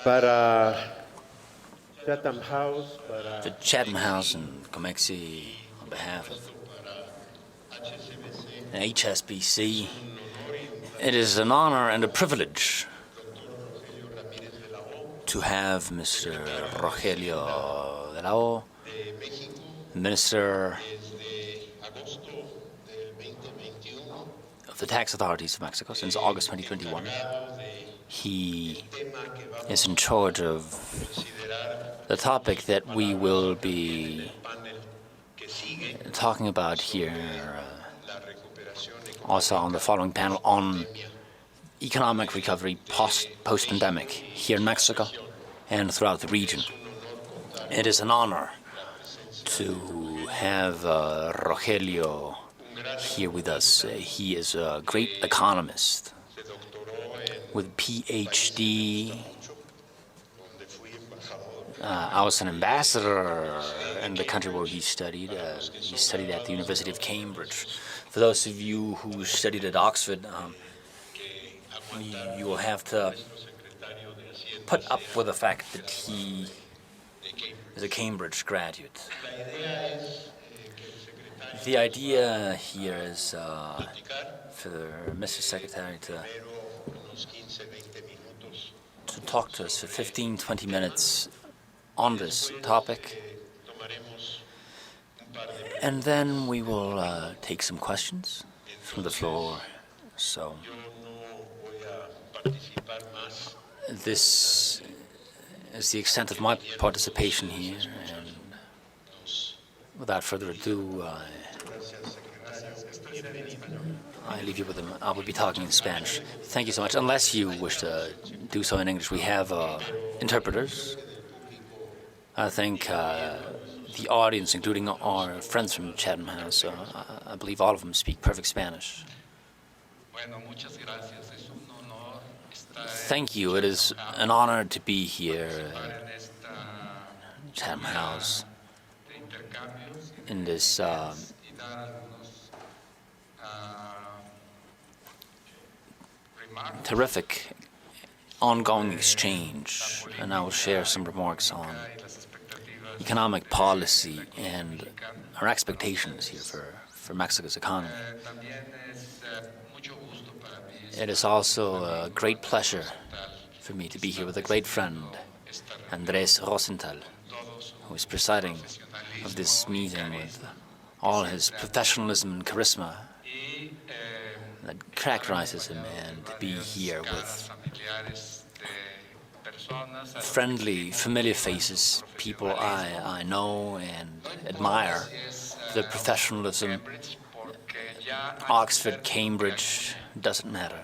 para Chatham House, The Chatham House in Comexi, on behalf of HSBC, it is an honor and a privilege to have Mr. Rogelio de la O, Minister of the Tax Authorities of Mexico since August 2021. He is in charge of the topic that we will be talking about here, also on the following panel on economic recovery post-pandemic here in Mexico and throughout the region. It is an honor to have Rogelio here with us. He is a great economist with a PhD. I was an ambassador in the country where he studied. He studied at the University of Cambridge. For those of you who studied at Oxford, you will have to put up with the fact that he is a Cambridge graduate. The idea here is for Mr. Secretary to talk to us for 15-20 minutes on this topic, and then we will take some questions from the floor. So this is the extent of my participation here, and without further ado, I leave you with him. I will be talking in Spanish. Thank you so much. Unless you wish to do so in English, we have interpreters. I think the audience, including our friends from Chatham House, I believe all of them speak perfect Spanish. Thank you. It is an honor to be here at Chatham House in this terrific ongoing exchange, and I will share some remarks on economic policy and our expectations here for Mexico's economy. It is also a great pleasure for me to be here with a great friend, Andrés Rosenthal, who is presiding of this meeting with all his professionalism and charisma that characterizes him, and to be here with friendly, familiar faces, people I know and admire, the professionalism. Oxford, Cambridge, doesn't matter.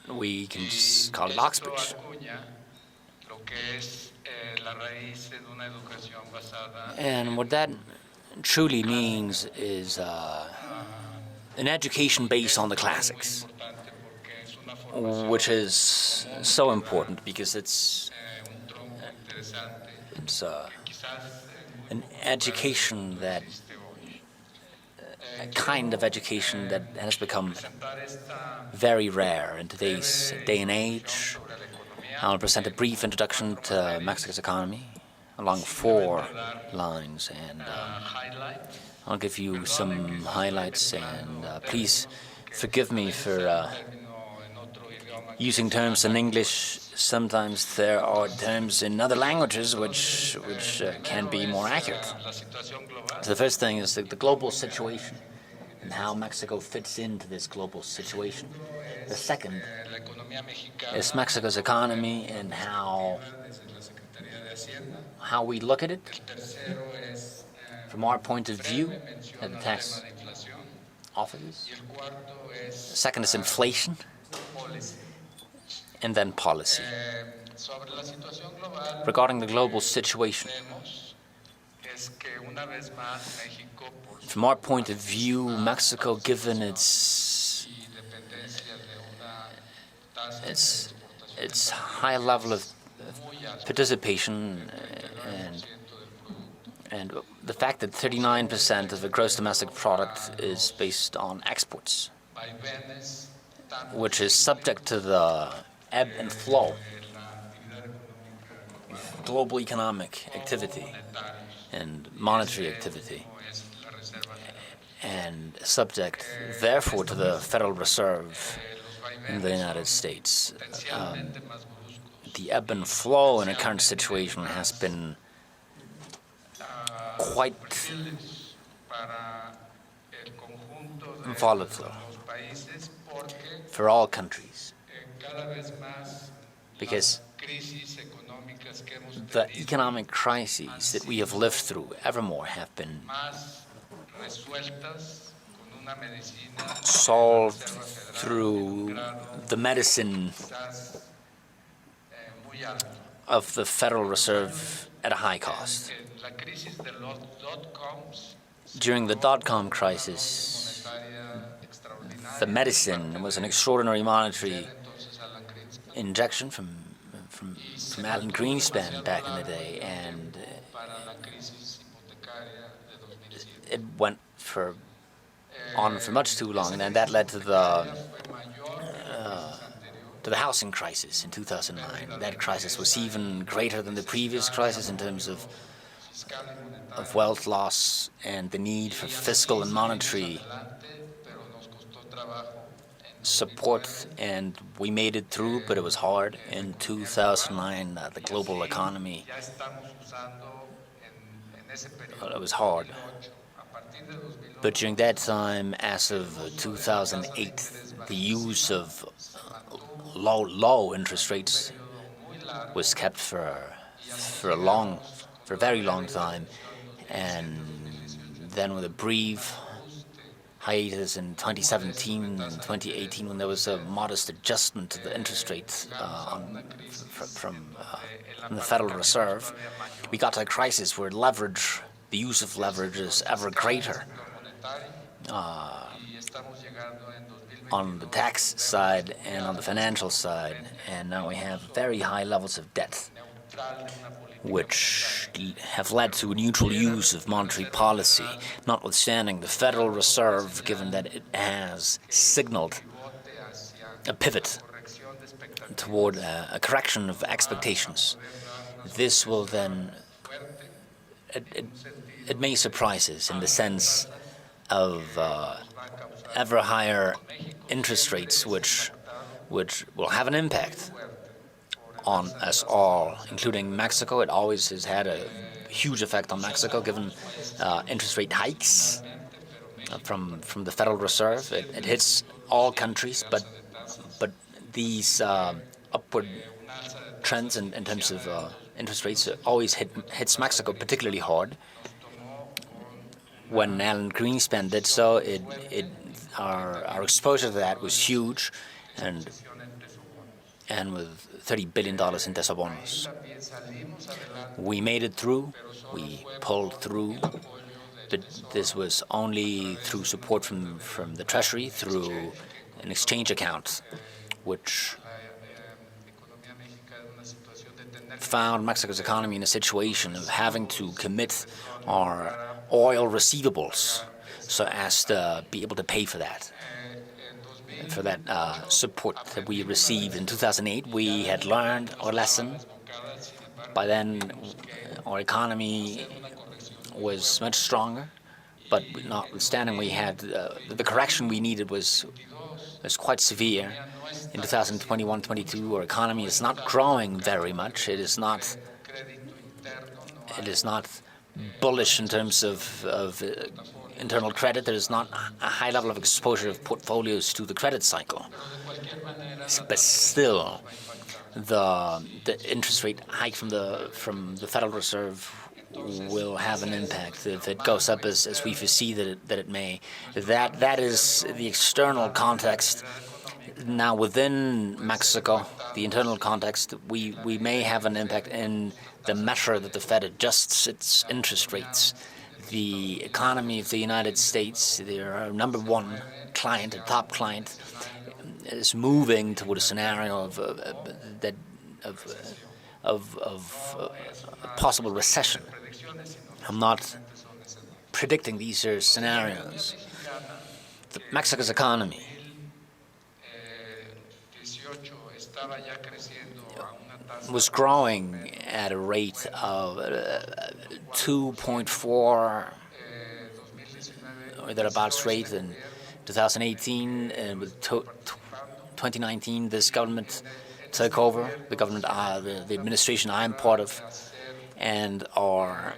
We can just call it Oxbridge. And what that truly means is an education based on the classics, which is so important because it's an education that, a kind of education that has become very rare in today's day and age. I'll present a brief introduction to Mexico's economy along 4 lines, and I'll give you some highlights, and please forgive me for using terms in English. Sometimes there are terms in other languages which can be more accurate. So the first thing is the global situation and how Mexico fits into this global situation. The second is Mexico's economy and how we look at it from our point of view at the tax offices. Second is inflation, and then policy. Regarding the global situation, from our point of view, Mexico, given its high level of participation and the fact that 39% of the gross domestic product is based on exports, which is subject to the ebb and flow of global economic activity and monetary activity, and subject, therefore, to the Federal Reserve in the United States. The ebb and flow in a current situation has been quite volatile for all countries, because the economic crises that we have lived through evermore have been solved through the medicine of the Federal Reserve at a high cost. During the dot-com crisis, the medicine was an extraordinary monetary injection from Alan Greenspan back in the day, and it went on for much too long, and then that led to the housing crisis in 2009. That crisis was even greater than the previous crisis in terms of wealth loss and the need for fiscal and monetary support, and we made it through, but it was hard. In 2009, the global economy, it was hard. But during that time, as of 2008, the use of low interest rates was kept for a very long time, and then with a brief hiatus in 2017 and 2018, when there was a modest adjustment to the interest rates from the Federal Reserve, we got to a crisis where the use of leverage is ever greater on the tax side and on the financial side, and now we have very high levels of debt, which have led to a neutral use of monetary policy, notwithstanding the Federal Reserve, given that it has signaled a pivot toward a correction of expectations. This will then, it may surprise us in the sense of ever higher interest rates, which will have an impact on us all, including Mexico. It always has had a huge effect on Mexico, given interest rate hikes from the Federal Reserve. It hits all countries, but these upward trends in terms of interest rates always hits Mexico particularly hard. When Alan Greenspan did so, our exposure to that was huge, and with $30 billion in desabonos. We made it through, we pulled through, but this was only through support from the Treasury, through an exchange account, which found Mexico's economy in a situation of having to commit our oil receivables so as to be able to pay for that. For that support that we received in 2008, we had learned our lesson. By then, our economy was much stronger, but notwithstanding, we had the correction we needed was quite severe. In 2021-22, our economy is not growing very much. It is not bullish in terms of internal credit. There is not a high level of exposure of portfolios to the credit cycle. But still, the interest rate hike from the Federal Reserve will have an impact if it goes up as we foresee that it may. That is the external context. Now, within Mexico, the internal context, we may have an impact in the measure that the Fed adjusts its interest rates. The economy of the United States, their number one client, a top client, is moving toward a scenario of possible recession. I'm not predicting these are scenarios. Mexico's economy was growing at a rate of 2.4 or thereabouts rate in 2018, and with 2019 this government took over, the government, the administration I'm part of, and our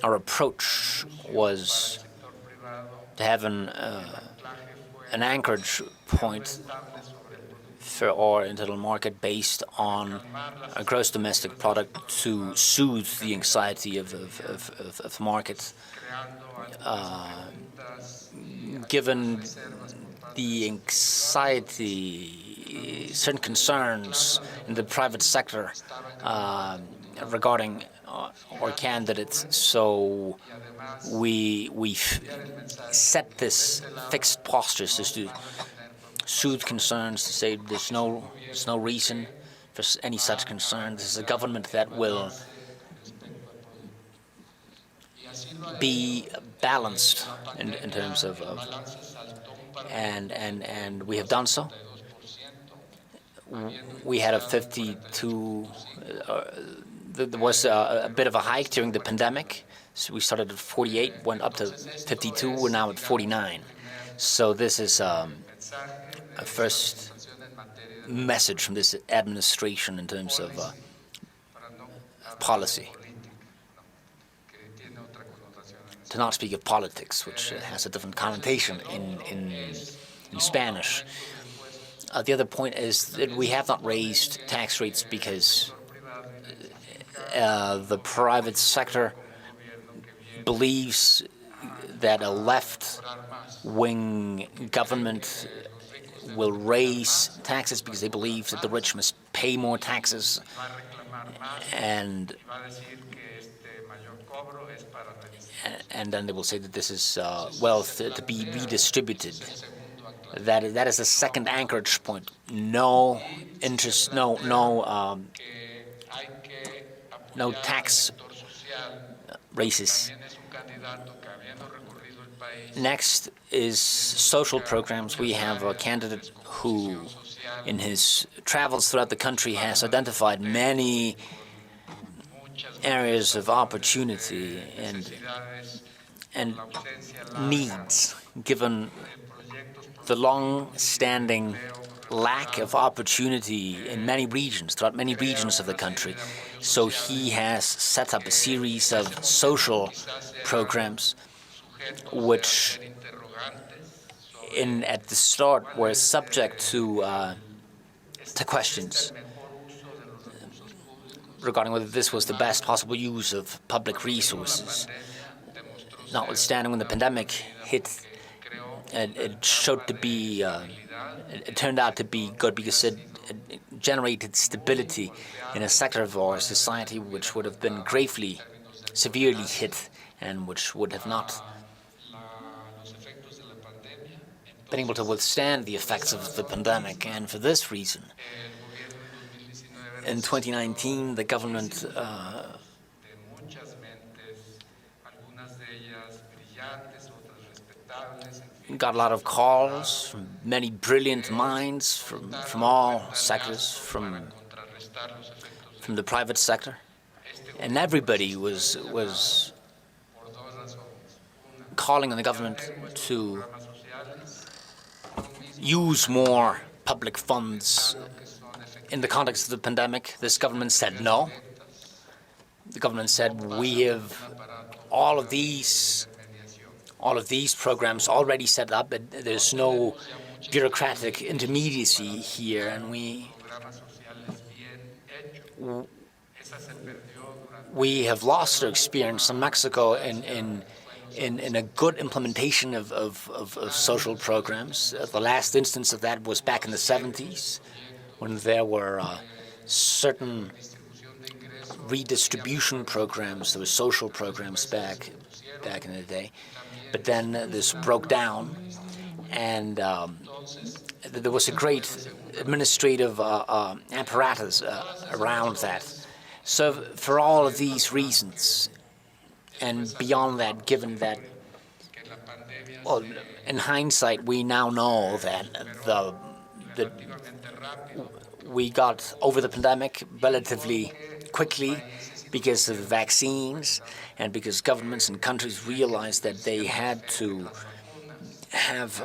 approach was to have an anchorage point for our internal market based on a gross domestic product to soothe the anxiety of the market. Given the anxiety, certain concerns in the private sector regarding our candidates, so we set this fixed posture just to soothe concerns, to say there's no reason for any such concern. This is a government that will be balanced in terms of and we have done so. We had a 52. There was a bit of a hike during the pandemic. So we started at 48, went up to 52. We're now at 49. So this is a first message from this administration in terms of policy. To not speak of politics, which has a different connotation in Spanish. The other point is that we have not raised tax rates because the private sector believes that a left-wing government will raise taxes because they believe that the rich must pay more taxes, and then they will say that this is wealth to be redistributed. That is the second anchorage point. No interest, no tax raises. Next is social programs. We have a candidate who, in his travels throughout the country, has identified many areas of opportunity and needs, given the long-standing lack of opportunity in many regions, throughout many regions of the country. So he has set up a series of social programs which at the start were subject to questions regarding whether this was the best possible use of public resources. Notwithstanding, when the pandemic hit, it showed to be, it turned out to be good because it generated stability in a sector of our society which would have been gravely, severely hit, and which would have not been able to withstand the effects of the pandemic. And for this reason, in 2019, the government got a lot of calls from many brilliant minds from all sectors, from the private sector, and everybody was calling on the government to use more public funds in the context of the pandemic. This government said no. The government said we have all of these programs already set up, but there's no bureaucratic intermediacy here, and we have lost our experience in Mexico in a good implementation of social programs. The last instance of that was back in the 70s, when there were certain redistribution programs. There were social programs back in the day. But then this broke down, and there was a great administrative apparatus around that. So for all of these reasons, and beyond that, given that, well, in hindsight, we now know that that we got over the pandemic relatively quickly because of vaccines and because governments and countries realized that they had to have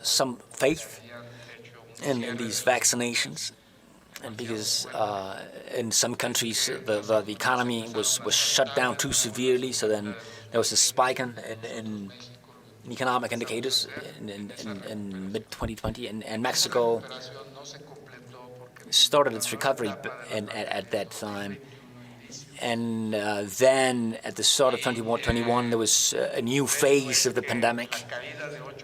some faith in these vaccinations. And because in some countries the economy was shut down too severely, so then there was a spike in economic indicators in mid-2020, and Mexico started its recovery at that time. And then at the start of 2021, there was a new phase of the pandemic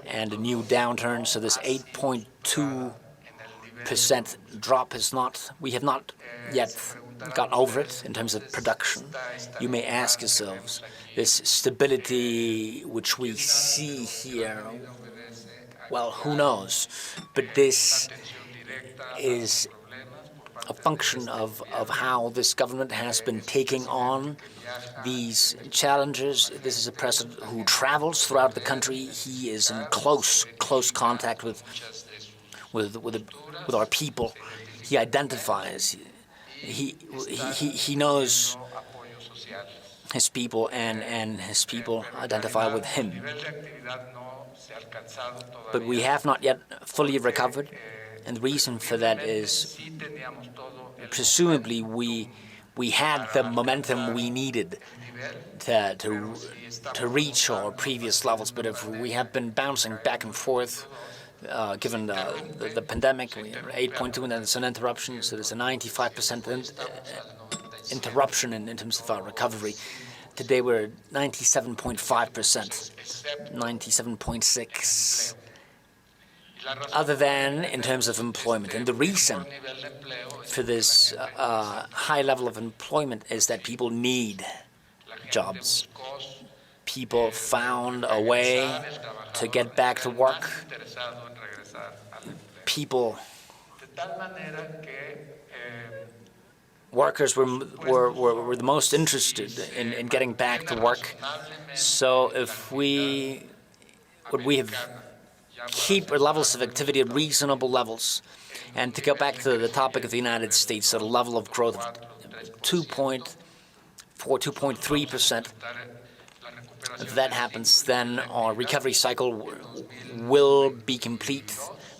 and a new downturn. So this 8.2% drop we have not yet got over it in terms of production. You may ask yourselves, this stability which we see here, well, who knows? But this is a function of how this government has been taking on these challenges. This is a president who travels throughout the country. He is in close contact with our people. He identifies. He knows his people, and his people identify with him. But we have not yet fully recovered, and the reason for that is presumably we had the momentum we needed to reach our previous levels. But if we have been bouncing back and forth, given the pandemic, we are 8.2, and then there's an interruption, so there's a 95% interruption in terms of our recovery. Today we're at 97.5%, 97.6%. Other than in terms of employment. And the reason for this high level of employment is that people need jobs. People found a way to get back to work. Workers were the most interested in getting back to work. So if we have keep our levels of activity at reasonable levels. And to go back to the topic of the United States, at a level of growth of 2.3%, if that happens, then our recovery cycle will be complete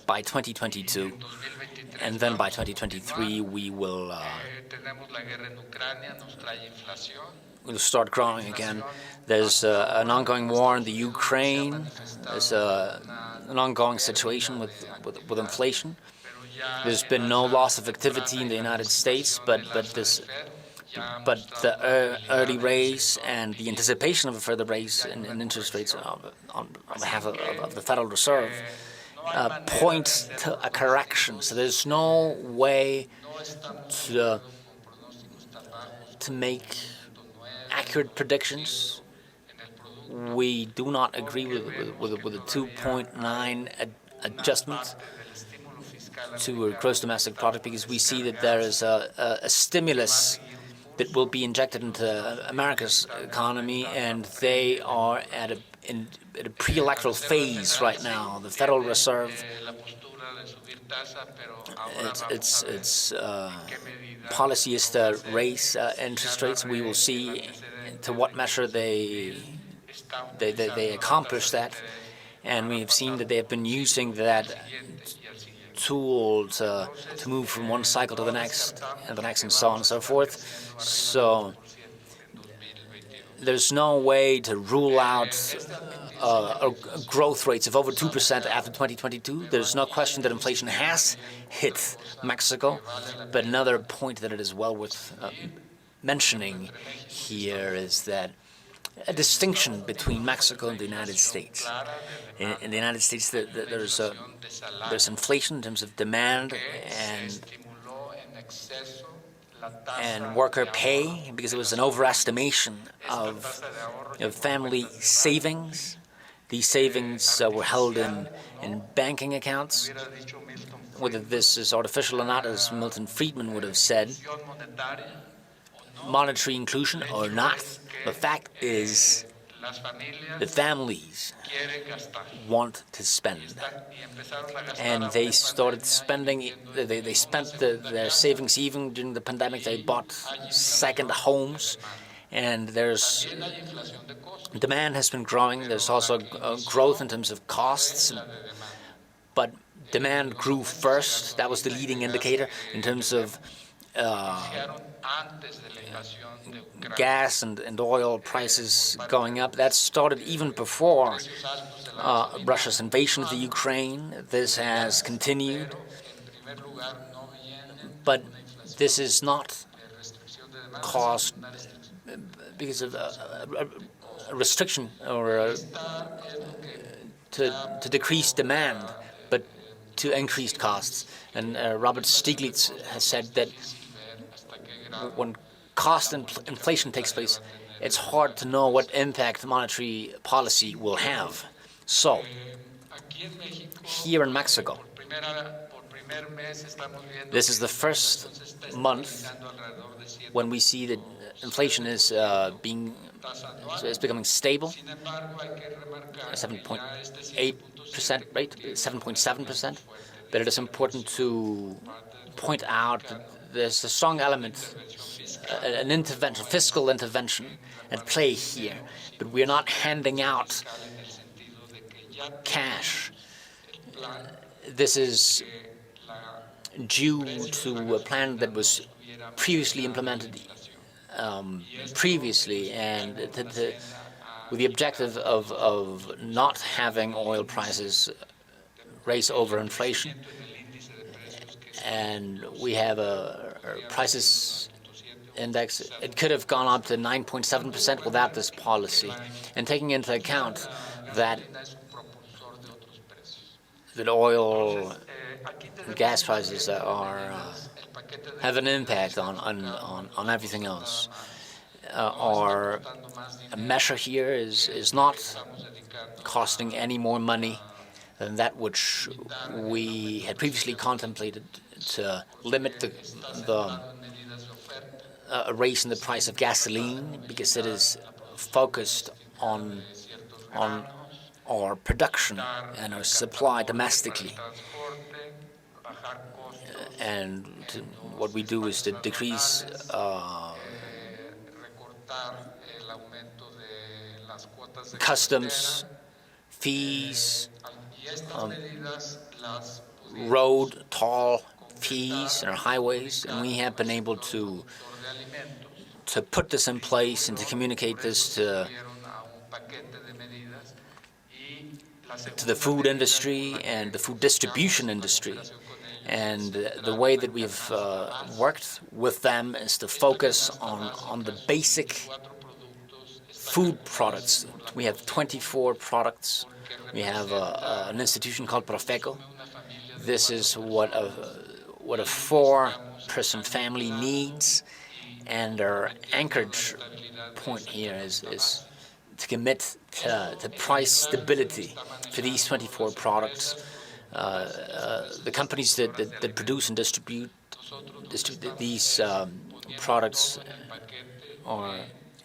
by 2022. And then by 2023, we'll start growing again. There's an ongoing war in the Ukraine. There's an ongoing situation with inflation. There's been no loss of activity in the United States, but the early raise and the anticipation of a further raise in interest rates on behalf of the Federal Reserve points to a correction. So there's no way to make accurate predictions. We do not agree with a 2.9 adjustment to a gross domestic product because we see that there is a stimulus that will be injected into America's economy, and they are at a pre-electoral phase right now. The Federal Reserve, its policy is to raise interest rates. We will see to what measure they accomplish that, and we have seen that they have been using that tool to move from one cycle to the next, and so on and so forth. So there's no way to rule out growth rates of over 2% after 2022. There's no question that inflation has hit Mexico, but another point that it is well worth mentioning here is that a distinction between Mexico and the United States. In the United States, there's inflation in terms of demand and worker pay because it was an overestimation of family savings. These savings were held in banking accounts. Whether this is artificial or not, as Milton Friedman would have said, monetary inclusion or not, the fact is The families want to spend, and they started spending. They spent their savings even during the pandemic. They bought second homes, and there's demand has been growing. There's also growth in terms of costs, but demand grew first. That was the leading indicator in terms of gas and oil prices going up. That started even before Russia's invasion of the Ukraine. This has continued, but this is not caused because of a restriction or to decrease demand, but to increased costs. And Robert Stiglitz has said that when cost inflation takes place, it's hard to know what impact monetary policy will have. So, here in Mexico, this is the first month when we see that inflation is becoming stable, 7.8% rate, 7.7%. But it is important to point out that there's a strong element, an intervention, fiscal intervention at play here. But we're not handing out cash. This is due to a plan that was previously implemented and with the objective of not having oil prices race over inflation. And we have a prices index. It could have gone up to 9.7% without this policy. And taking into account that oil and gas prices have an impact on everything else. Our measure here is not costing any more money than that which we had previously contemplated to limit the raise in the price of gasoline, because it is focused on our production and our supply domestically. And what we do is to decrease customs, fees, road toll fees in our highways, and we have been able to put this in place and to communicate this to the food industry and the food distribution industry. And the way that we've worked with them is to focus on the basic food products. We have 24 products. We have an institution called Profeco. This is what a four-person family needs, and our anchorage point here is to commit to price stability for these 24 products. The companies that produce and distribute these products are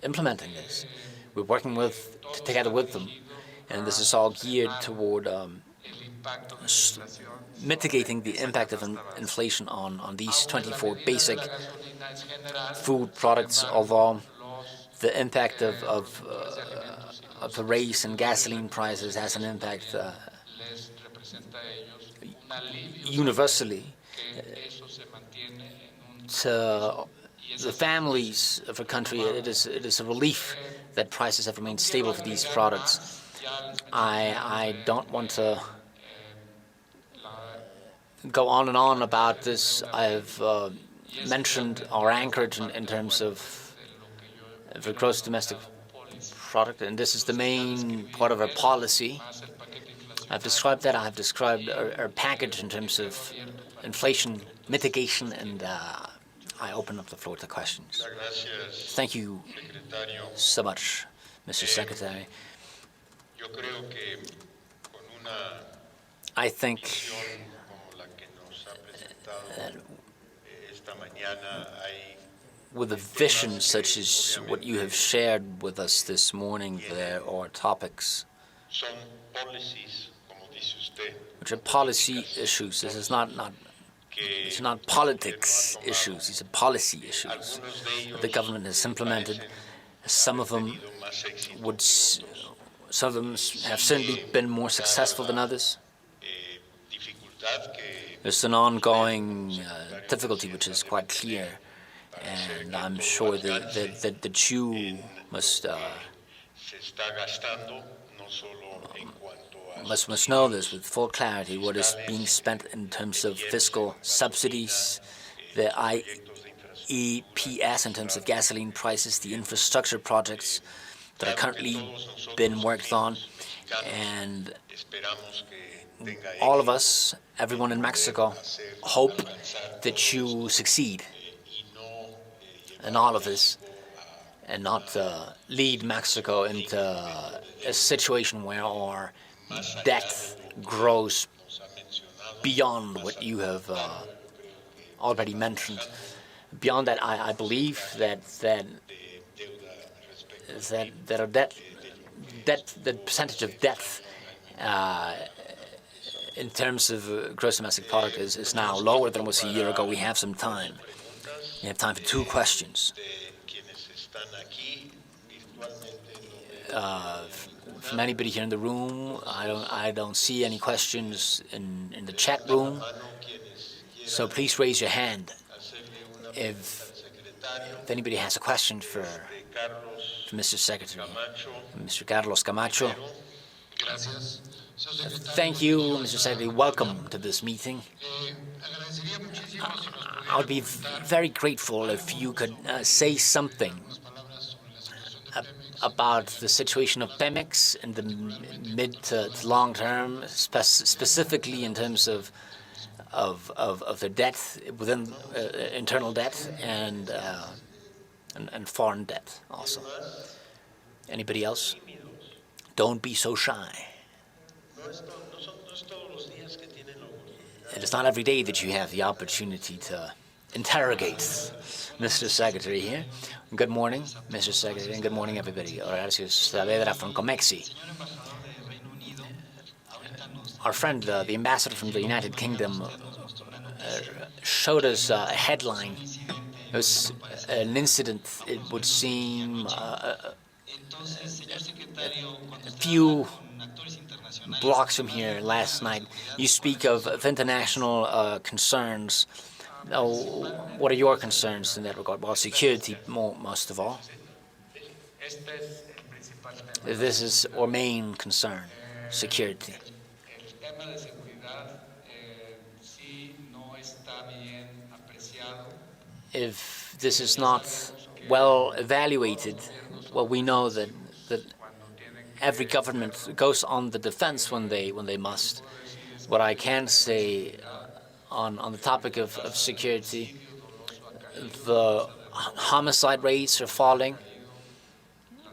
implementing this. We're working together with them, and this is all geared toward mitigating the impact of inflation on these 24 basic food products, although the impact of the raise in gasoline prices has an impact universally to the families of our country. It is a relief that prices have remained stable for these products. I don't want to go on and on about this. I've mentioned our anchorage in terms of the gross domestic product, and this is the main part of our policy. I've described that. I've described our package in terms of inflation mitigation, and I open up the floor to questions. Thank you so much, Mr. Secretary. I think with a vision such as what you have shared with us this morning, there are topics which are policy issues. This is these are not politics issues. These are policy issues that the government has implemented. Some of them have certainly been more successful than others. There's an ongoing difficulty which is quite clear, and I'm sure that you must know this with full clarity, what is being spent in terms of fiscal subsidies, the IEPS in terms of gasoline prices, the infrastructure projects that are currently being worked on, and all of us, everyone in Mexico, hope that you succeed in all of this and not lead Mexico into a situation where our debt grows beyond what you have already mentioned. Beyond that, I believe that our debt, the percentage of debt in terms of gross domestic product is now lower than it was a year ago. We have some time. We have time for two questions. From anybody here in the room, I don't see any questions in the chat room. So please raise your hand if anybody has a question for Mr. Secretary, Mr. Carlos Camacho. Thank you, Mr. Secretary. Welcome to this meeting. I would be very grateful if you could say something about the situation of Pemex in the mid to long term, specifically in terms of the debt within internal debt and foreign debt also. Anybody else? Don't be so shy. It is not every day that you have the opportunity to interrogate Mr. Secretary here. Good morning, Mr. Secretary, and good morning, everybody. Arce Saavedra from Comexi. Our friend, the ambassador from the United Kingdom, showed us a headline. It was an incident, it would seem, a few blocks from here last night. You speak of international concerns. What are your concerns in that regard? Well, security, most of all. This is our main concern, security. If this is not well evaluated, well, we know that every government goes on the defense when they must. What I can say on the topic of security, the homicide rates are falling,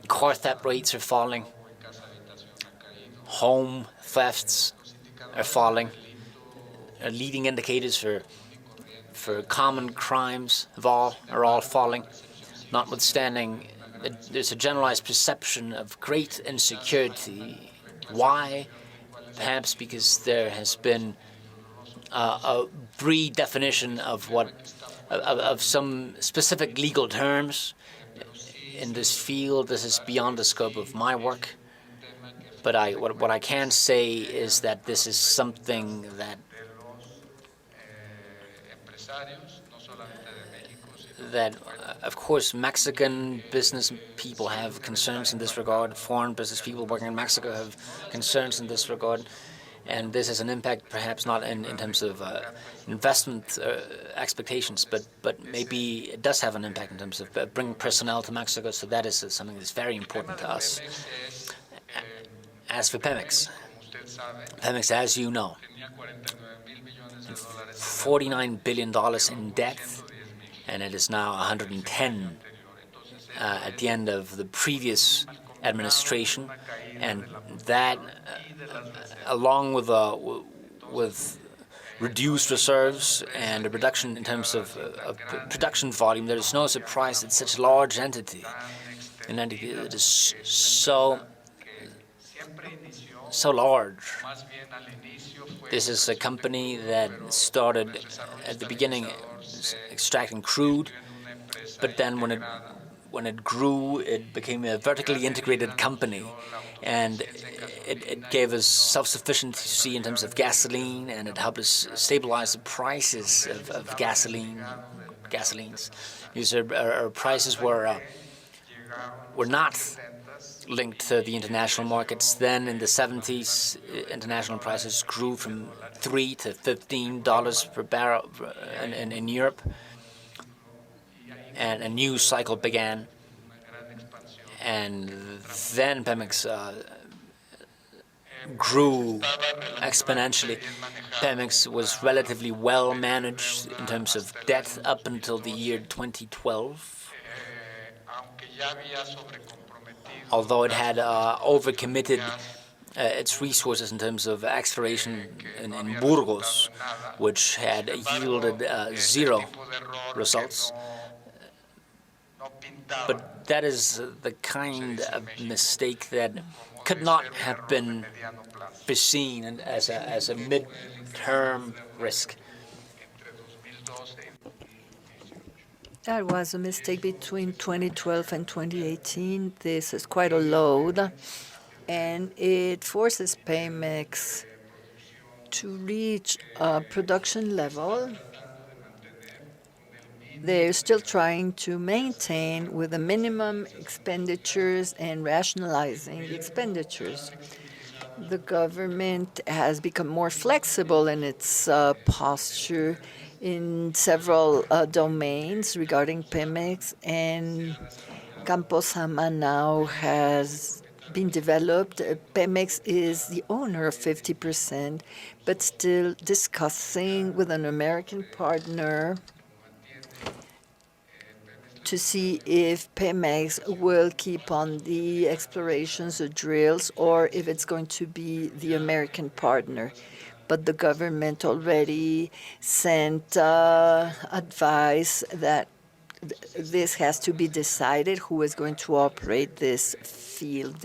car theft rates are falling, home thefts are falling, leading indicators for common crimes are all falling, notwithstanding there's a generalized perception of great insecurity. Why? Perhaps because there has been a redefinition of some specific legal terms in this field. This is beyond the scope of my work. But what I can say is that this is something that of course Mexican business people have concerns in this regard, foreign business people working in Mexico have concerns in this regard, and this has an impact perhaps not in terms of investment expectations, but maybe it does have an impact in terms of bringing personnel to Mexico, so that is something that's very important to us. As for Pemex, as you know, $49 billion in debt, and it is now 110 at the end of the previous administration, and that, along with reduced reserves and a reduction in terms of production volume, there is no surprise that such a large entity, an entity that is so large. This is a company that started at the beginning extracting crude, but then when it grew, it became a vertically integrated company, and it gave us self-sufficiency in terms of gasoline, and it helped us stabilize the prices of gasolines. These our prices were not linked to the international markets. Then in the 70s, international prices grew from $3 to $15 per barrel in Europe, and a new cycle began. And then Pemex grew exponentially. Pemex was relatively well managed in terms of debt up until the year 2012. Although it had overcommitted its resources in terms of exploration in Burgos, which had yielded zero results. But that is the kind of mistake that could not have been foreseen as a mid-term risk. That was a mistake between 2012 and 2018. This is quite a load, and it forces Pemex to reach a production level they're still trying to maintain with the minimum expenditures and rationalizing the expenditures. The government has become more flexible in its posture in several domains regarding Pemex, and Campo Sama now has been developed. Pemex is the owner of 50%, but still discussing with an American partner to see if Pemex will keep on the explorations or drills or if it's going to be the American partner. But the government already sent advice that this has to be decided who is going to operate this field.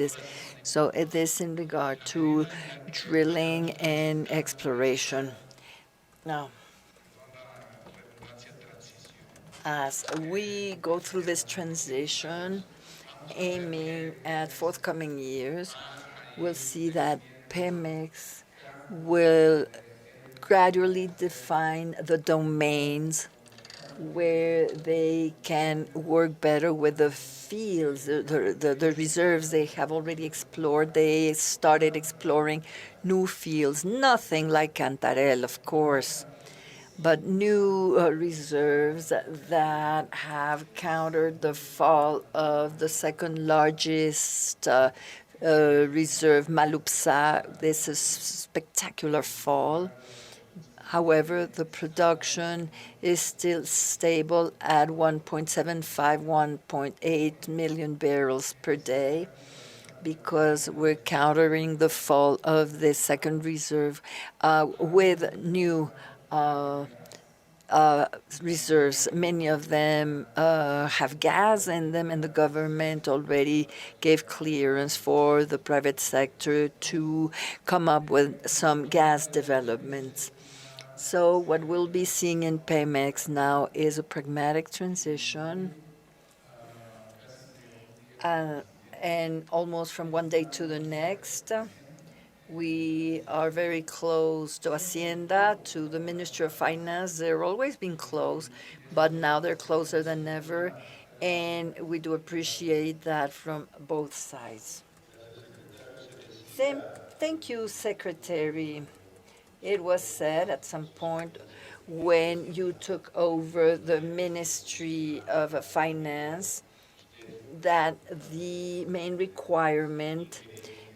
So this in regard to drilling and exploration. Now, as we go through this transition, aiming at forthcoming years, we'll see that Pemex will gradually define the domains where they can work better with the fields, the reserves they have already explored. They started exploring new fields, nothing like Cantarell, of course, but new reserves that have countered the fall of the second largest reserve, Malupsa. This is spectacular fall. However, the production is still stable at 1.75, 1.8 million barrels per day, because we're countering the fall of the second reserve with new reserves. Many of them have gas in them, and the government already gave clearance for the private sector to come up with some gas developments. So what we'll be seeing in Pemex now is a pragmatic transition, and almost from one day to the next. We are very close to Hacienda, to the Ministry of Finance. They're always been close, but now they're closer than ever, and we do appreciate that from both sides. Thank you, Secretary. It was said at some point when you took over the Ministry of Finance that the main requirement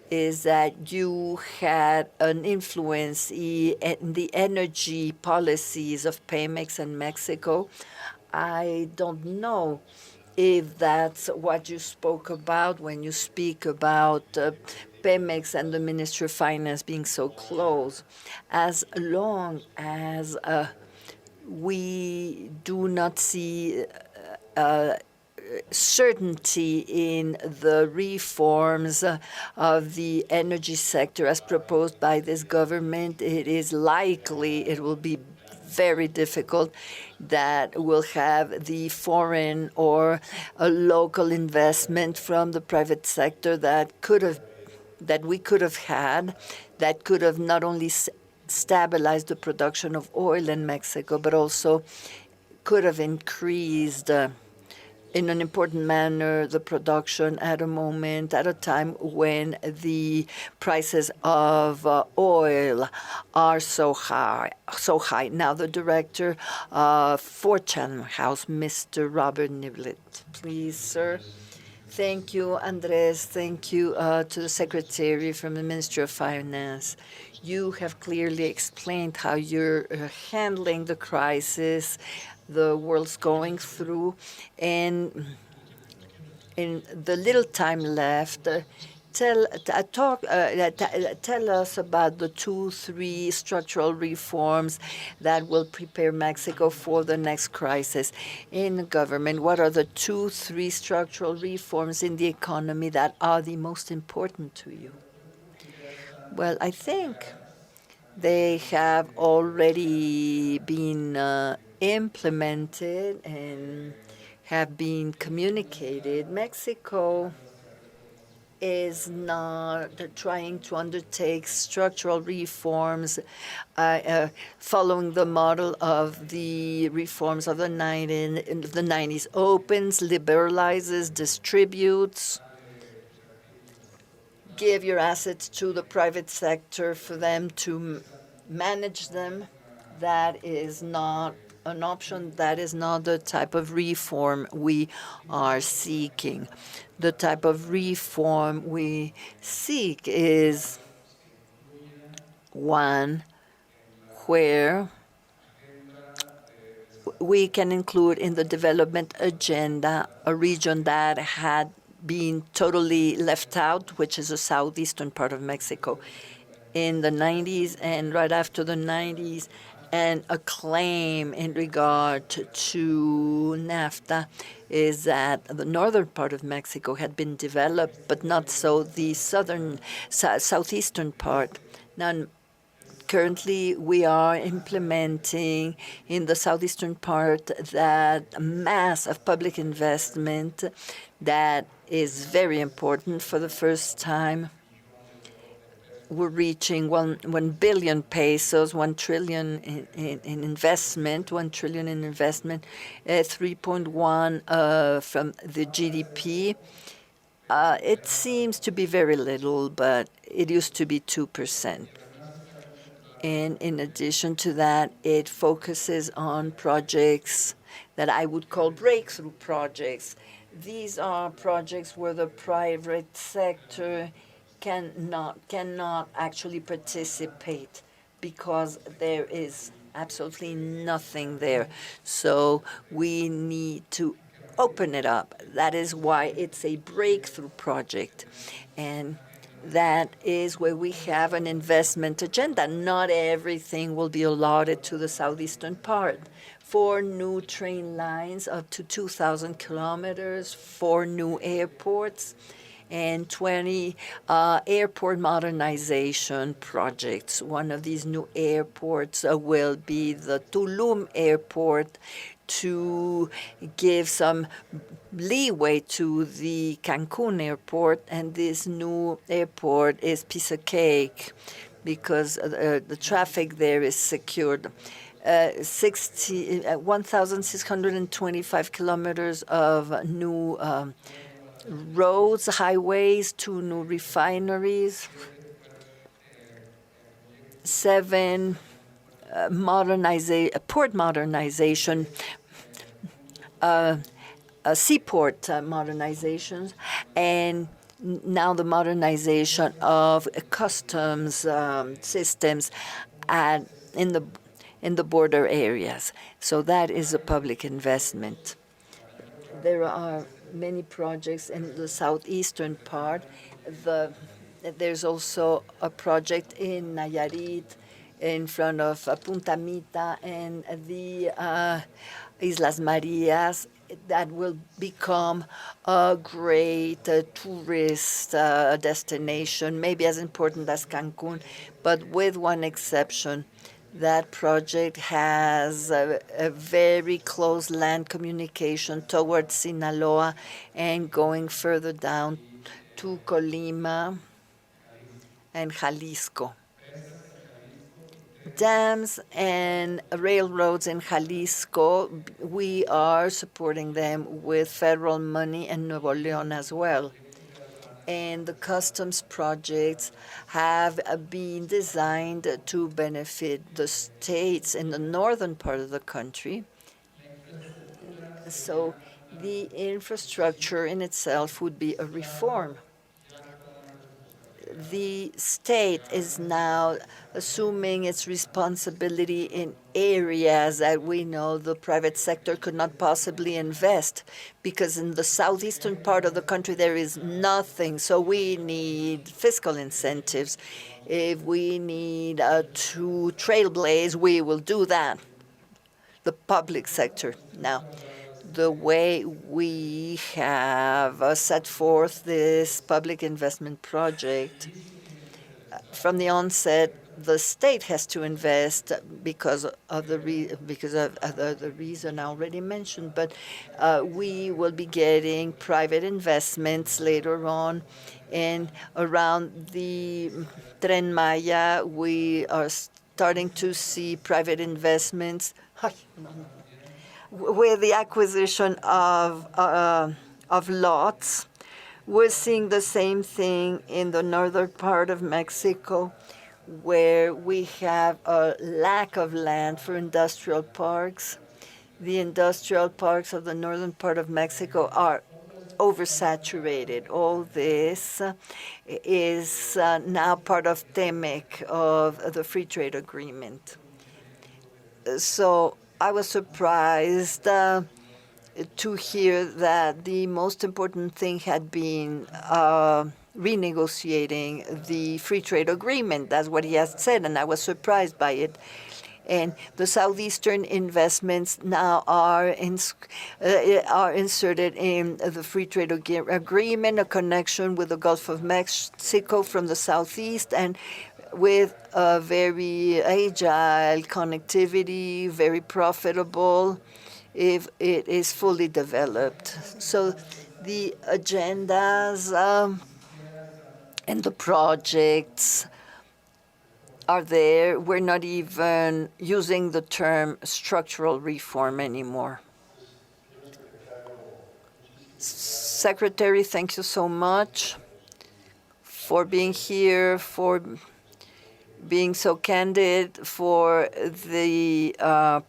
is that you had an influence in the energy policies of Pemex and Mexico. I don't know if that's what you spoke about when you speak about Pemex and the Ministry of Finance being so close, as long as we do not see certainty in the reforms of the energy sector as proposed by this government, it is likely it will be very difficult that we'll have the foreign or a local investment from the private sector that we could have had, that could have not only stabilized the production of oil in Mexico, but also could have increased in an important manner the production at a time when the prices of oil are so high. Now the director for Chatham House, Mr. Robert Niblett. Please, sir. Thank you, Andres. Thank you to the Secretary from the Ministry of Finance. You have clearly explained how you're handling the crisis the world's going through. And in the little time left, tell us about the 2-3 structural reforms that will prepare Mexico for the next crisis in the government. What are the 2-3 structural reforms in the economy that are the most important to you? Well, I think they have already been implemented and have been communicated. Mexico is not trying to undertake structural reforms following the model of the reforms of the 90s. Opens, liberalizes, distributes, give your assets to the private sector for them to manage them. That is not an option. That is not the type of reform we are seeking. The type of reform we seek is one where we can include in the development agenda a region that had been totally left out, which is the southeastern part of Mexico in the 90s and right after the 90s, and a claim in regard to NAFTA is that the northern part of Mexico had been developed, but not so the southeastern part. Now, currently, we are implementing in the southeastern part that mass of public investment that is very important. For the first time, we're reaching 1 billion pesos, 1 trillion in investment, 1 trillion in investment, 3.1 from the GDP. It seems to be very little, but it used to be 2%. And in addition to that, it focuses on projects that I would call breakthrough projects. These are projects where the private sector cannot actually participate because there is absolutely nothing there. So we need to open it up. That is why it's a breakthrough project. And that is where we have an investment agenda. Not everything will be allotted to the southeastern part. 4 new train lines up to 2,000 kilometers, 4 new airports, and 20 airport modernization projects. One of these new airports will be the Tulum airport to give some leeway to the Cancun airport, and this new airport is piece of cake because the traffic there is secured. 1,625 kilometers of new roads, highways, 2 new refineries, 7 port modernization, seaport modernizations, and now the modernization of customs systems in the border areas. So that is a public investment. There are many projects in the southeastern part. There's also a project in Nayarit in front of Punta Mita and the Islas Marias that will become a great tourist destination, maybe as important as Cancun, but with one exception. That project has a very close land communication towards Sinaloa and going further down to Colima and Jalisco. Dams and railroads in Jalisco, we are supporting them with federal money and Nuevo León as well. And the customs projects have been designed to benefit the states in the northern part of the country. So the infrastructure in itself would be a reform. The state is now assuming its responsibility in areas that we know the private sector could not possibly invest, because in the southeastern part of the country there is nothing. So we need fiscal incentives. If we need to trailblaze, we will do that. The public sector. Now, the way we have set forth this public investment project, from the onset, the state has to invest because of the reason I already mentioned. But we will be getting private investments later on, and around the Tren Maya, we are starting to see private investments. With the acquisition of lots, we're seeing the same thing in the northern part of Mexico, where we have a lack of land for industrial parks. The industrial parks of the northern part of Mexico are oversaturated. All this is now part of TEMEC, of the free trade agreement. So I was surprised to hear that the most important thing had been renegotiating the free trade agreement. That's what he has said, and I was surprised by it. And the southeastern investments now are inserted in the free trade agreement, a connection with the Gulf of Mexico from the southeast, and with a very agile connectivity, very profitable, if it is fully developed. So the agendas and the projects are there. We're not even using the term structural reform anymore. Secretary, thank you so much for being here, for being so candid, for the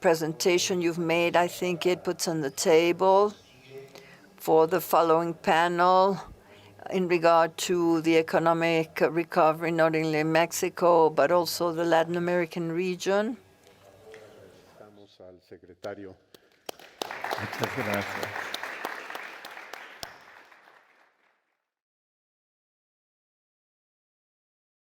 presentation you've made. I think it puts on the table for the following panel in regard to the economic recovery, not only in Mexico, but also the Latin American region. Estamos al secretario. Muchas gracias.